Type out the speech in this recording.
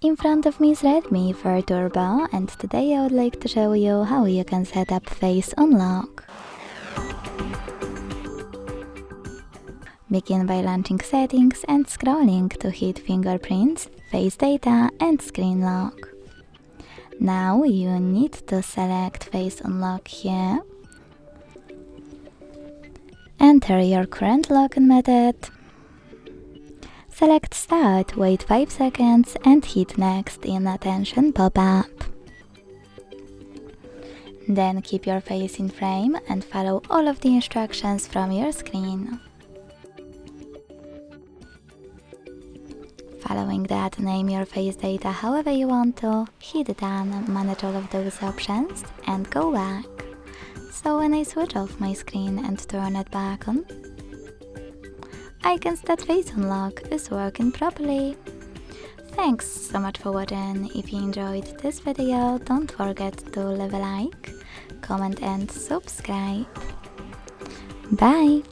In front of me is Redmi Turbo, and today I would like to show you how you can set up face unlock. Begin by launching settings and scrolling to hit fingerprints, face data and screen lock. Now you need to select face unlock here. Enter your current login method. Select Start, wait 5 seconds and hit Next in attention pop-up. Then keep your face in frame and follow all of the instructions from your screen. Following that, name your face data however you want to, hit Done, manage all of those options and go back. So when I switch off my screen and turn it back on, icons that face unlock is working properly. Thanks so much for watching. If you enjoyed this video, don't forget to leave a like, comment and subscribe. Bye!